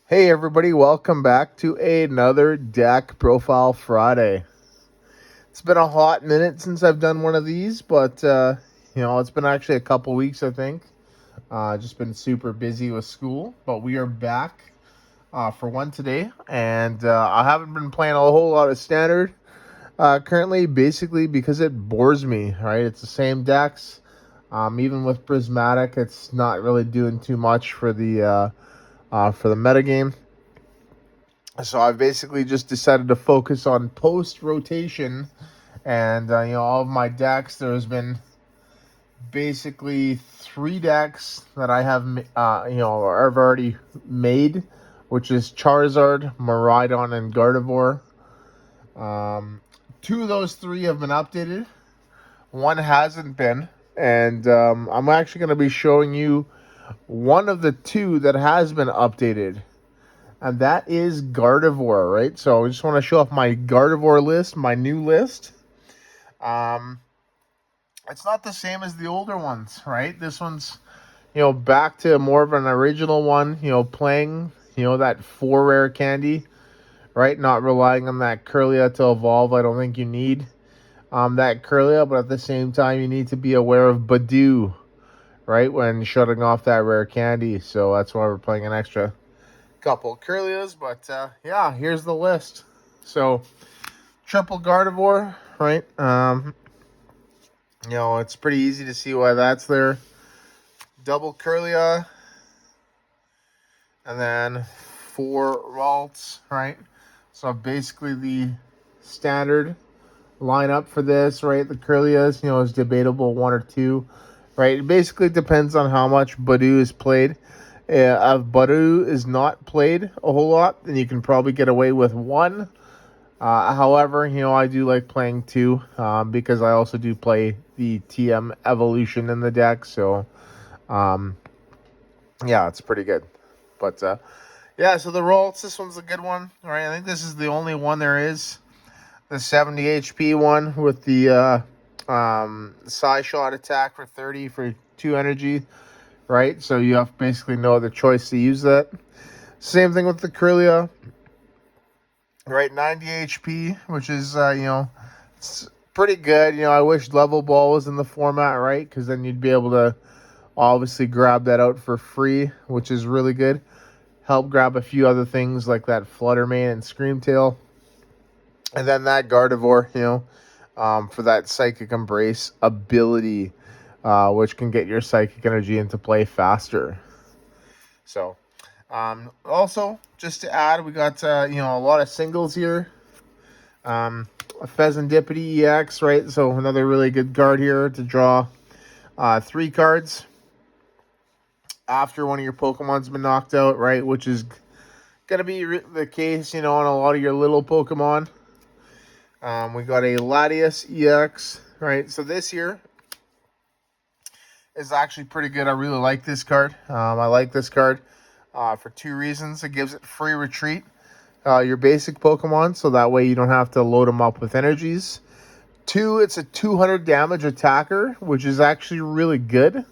Hey everybody, welcome back to another deck profile Friday. It's been a hot minute since I've done one of these, but it's been actually a couple weeks, I think. Just been super busy with school, but we are back for one today, and I haven't been playing a whole lot of standard currently, basically because it bores me. Right, it's the same decks. Even with Prismatic, it's not really doing too much for the metagame. So I've basically just decided to focus on post rotation, and all of my decks. There's been basically 3 decks that I have I've already made, which is Charizard, Miraidon, and Gardevoir. 2 of those 3 have been updated. One hasn't been, and I'm actually going to be showing you one of the 2 that has been updated. And that is Gardevoir, right? So I just want to show off my Gardevoir list, my new list. It's not the same as the older ones, right? This one's, back to more of an original one, playing, that 4 rare candy, right? Not relying on that Kirlia to evolve. I don't think you need that Kirlia, but at the same time, you need to be aware of Badoo, right? When shutting off that rare candy. So that's why we're playing an extra couple Kirlias, but yeah, here's the list. So triple Gardevoir, right? It's pretty easy to see why that's there. Double Kirlia, and then 4 Ralts, right? So basically the standard lineup for this, right? The Kirlias, is debatable 1 or 2, right? It basically depends on how much Badoo is played. If Badoo is not played a whole lot, then you can probably get away with 1. However, I do like playing 2 because I also do play the TM evolution in the deck. So, yeah, it's pretty good. But, yeah, so the Ralts, this one's a good one. All right, I think this is the only one there is. The 70 HP one with the Psy Shot attack for 30 for 2 energy. Right, so you have basically no other choice to use that. Same thing with the Kirlia. Right, 90 HP, which is, it's pretty good. I wish Level Ball was in the format, right? Because then you'd be able to obviously grab that out for free, which is really good. Help grab a few other things like that Flutter Mane and Screamtail. And then that Gardevoir, for that Psychic Embrace ability, which can get your Psychic Energy into play faster. So, also, just to add, we got, a lot of singles here. A Fezandipiti EX, right? So, another really good card here to draw 3 cards after one of your Pokemon's been knocked out, right? Which is going to be the case, on a lot of your little Pokemon. We got a Latias EX, right? So, this here is actually pretty good. I really like this card. I like this card for 2 reasons. It gives it free retreat, your basic Pokemon, so that way you don't have to load them up with energies. 2, it's a 200 damage attacker, which is actually really good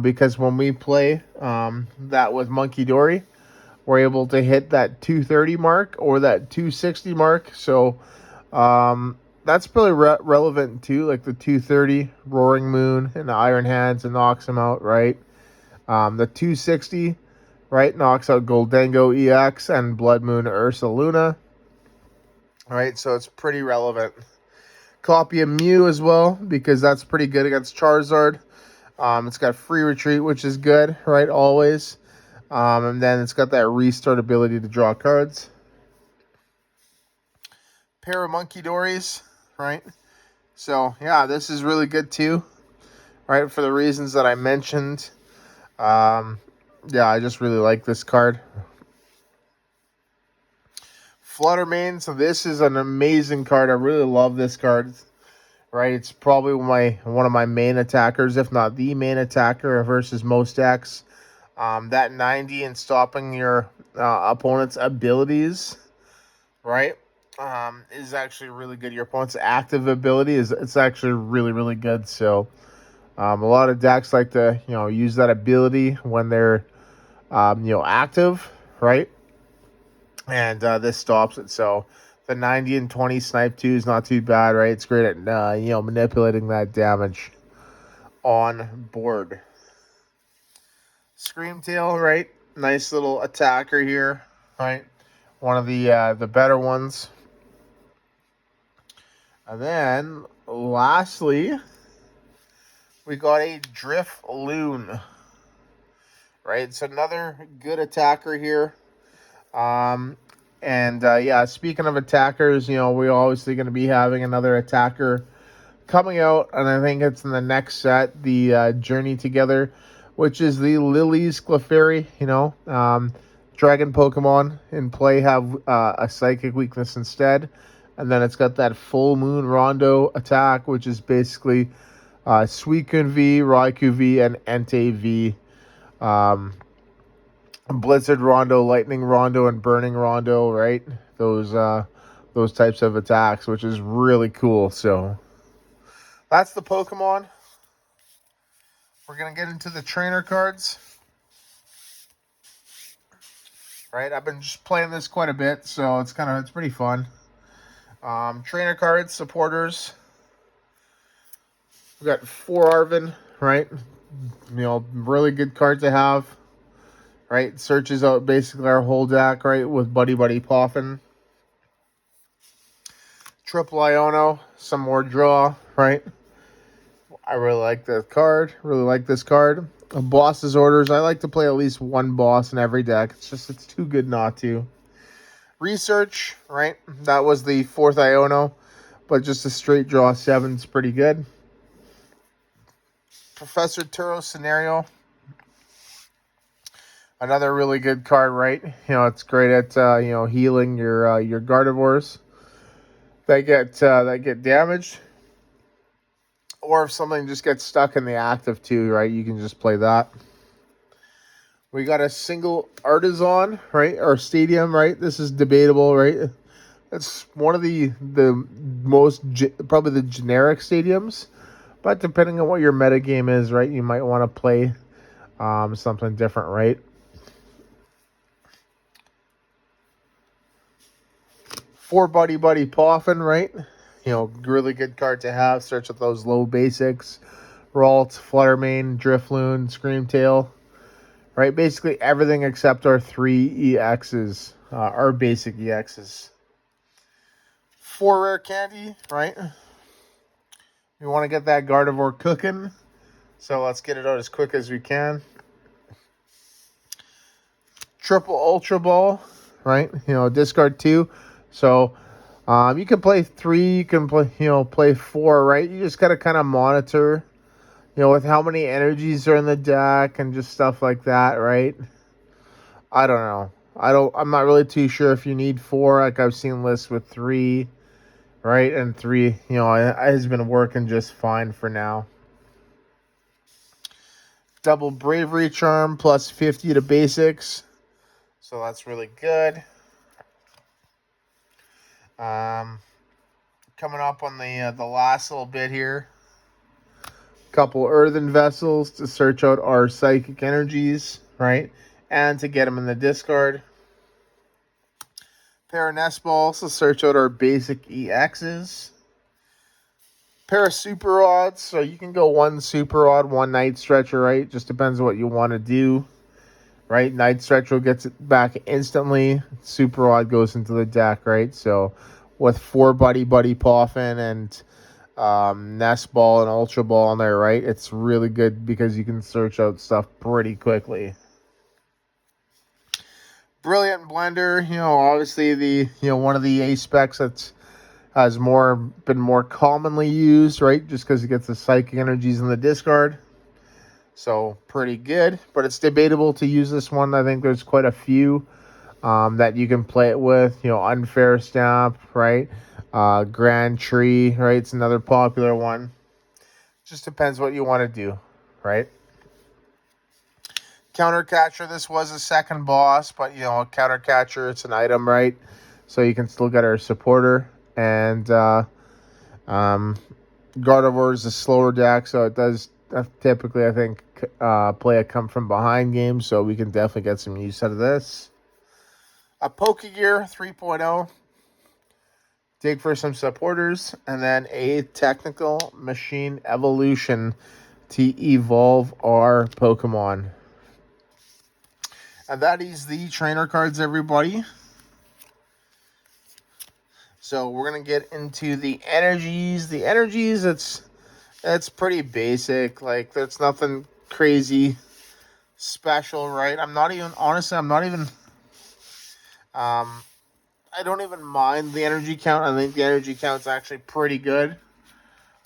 because when we play that with Munkidori, we're able to hit that 230 mark or that 260 mark. So that's probably relevant too, like the 230 Roaring Moon and the Iron Hands and knocks him out, right? The 260, right, knocks out Goldengo EX and Blood Moon Ursaluna, right? So it's pretty relevant. Copy of Mew as well because that's pretty good against Charizard. It's got free retreat, which is good, right? Always. And then it's got that restart ability to draw cards. Pair of Munkidoris, right? So, yeah, this is really good too, right? For the reasons that I mentioned. Yeah, I just really like this card. Flutter Mane, so this is an amazing card. I really love this card, right? It's probably one of my main attackers, if not the main attacker versus most decks. That 90 and stopping your opponent's abilities, right? Is actually really good. Your opponent's active ability it's actually really, really good. So a lot of decks like to use that ability when they're active, right? and this stops it. So the 90 and 20 snipe 2 is not too bad, right? It's great at manipulating that damage on board. Screamtail, right? Nice little attacker here, right? One of the better ones. And then lastly, we got a Drifloon, right? It's another good attacker here. Yeah, speaking of attackers, we're obviously going to be having another attacker coming out, and I think it's in the next set, the Journey Together, which is the Lily's Clefairy. Dragon Pokemon in play have a Psychic weakness instead, and then it's got that Full Moon Rondo attack, which is basically Suicune V, Raikou V, and Entei V. Blizzard Rondo, Lightning Rondo, and Burning Rondo, right? Those types of attacks, which is really cool. So that's the Pokemon. We're gonna get into the trainer cards, right? I've been just playing this quite a bit, so it's pretty fun. Trainer cards, supporters. We got 4 Arven, right? Really good card to have. Right, searches out basically our whole deck, right, with Buddy-Buddy Poffin. Triple Iono, some more draw, right? I really like this card. Boss's Orders. I like to play at least one boss in every deck. It's too good not to. Research, right? That was the 4th Iono, but just a straight draw 7 is pretty good. Professor Turo Scenario. Another really good card, right? It's great at healing your Gardevoirs that get damaged, or if something just gets stuck in the active too, right? You can just play that. We got a single Artazon, right? Or Stadium, right? This is debatable, right? It's one of the most probably the generic stadiums, but depending on what your metagame is, right, you might want to play something different, right? 4 Buddy-Buddy Poffin, right? Really good card to have. Search with those low basics. Ralts, Flutter Mane, Drifloon, Screamtail. Right? Basically everything except our 3 EXs. Our basic EXs. 4 Rare Candy, right? We want to get that Gardevoir cooking. So let's get it out as quick as we can. Triple Ultra Ball, right? Discard 2. So, you can play 3, you can play 4, right? You just got to kind of monitor, with how many energies are in the deck and just stuff like that, right? I don't know. I'm not really too sure if you need 4. Like, I've seen lists with 3, right? And 3, has been working just fine for now. Double Bravery Charm plus 50 to basics. So that's really good. Coming up on the last little bit here. Couple Earthen Vessels to search out our psychic energies, right? And to get them in the discard. Pair of Nest Balls to search out our basic EXs. Pair of Super Rods, so you can go 1 Super Rod, 1 Night Stretcher, right? Just depends on what you want to do. Right, Night Stretcher gets it back instantly. Super Rod goes into the deck, right? So with 4 Buddy-Buddy Poffin and Nest Ball and Ultra Ball in there, right? It's really good because you can search out stuff pretty quickly. Brilliant Blender, obviously the one of the ace specs that's been more commonly used, right? Just because it gets the psychic energies in the discard. So, pretty good. But it's debatable to use this one. I think there's quite a few that you can play it with. Unfair Stamp, right? Grand Tree, right? It's another popular one. Just depends what you want to do, right? Counter Catcher, this was a second boss. But, Counter Catcher, it's an item, right? So, you can still get our supporter. And Gardevoir is a slower deck, so it does typically, I think, play a come from behind game, so we can definitely get some use out of this. a PokeGear 3.0, dig for some supporters, and then a technical machine evolution to evolve our Pokemon. And that is the trainer cards, everybody. So we're going to get into the energies. The energies, it's pretty basic. Like, there's nothing crazy special, right? Honestly, I don't even mind the energy count. I think the energy count's actually pretty good.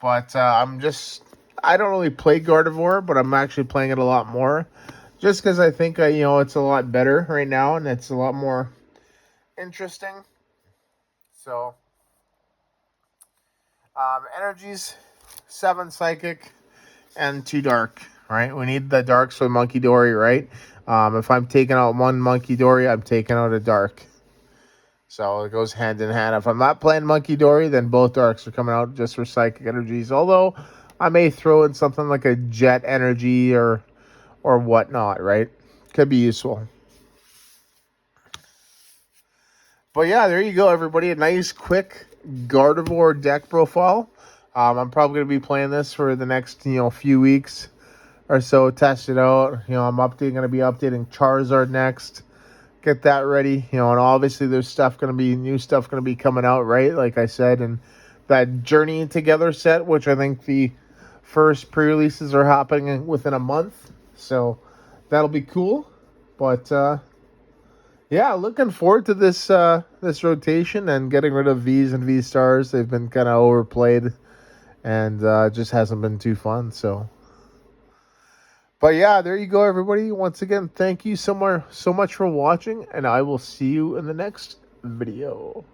But I don't really play Gardevoir, but I'm actually playing it a lot more. Just because I think, it's a lot better right now, and it's a lot more interesting. So, energies, 7 Psychic, and 2 Dark, right? We need the Darks for Munkidori, right? If I'm taking out one Munkidori, I'm taking out a Dark. So it goes hand in hand. If I'm not playing Munkidori, then both Darks are coming out just for Psychic energies. Although, I may throw in something like a Jet energy or whatnot, right? Could be useful. But yeah, there you go, everybody. A nice, quick Gardevoir deck profile. I'm probably going to be playing this for the next, few weeks or so. Test it out. I'm going to be updating Charizard next. Get that ready. And obviously there's new stuff going to be coming out, right? Like I said, and that Journey Together set, which I think the first pre-releases are happening within a month. So that'll be cool. But, yeah, looking forward to this rotation and getting rid of Vs and V stars. They've been kind of overplayed and just hasn't been too fun. So, but yeah, there you go, everybody. Once again, thank you so much for watching, and I will see you in the next video.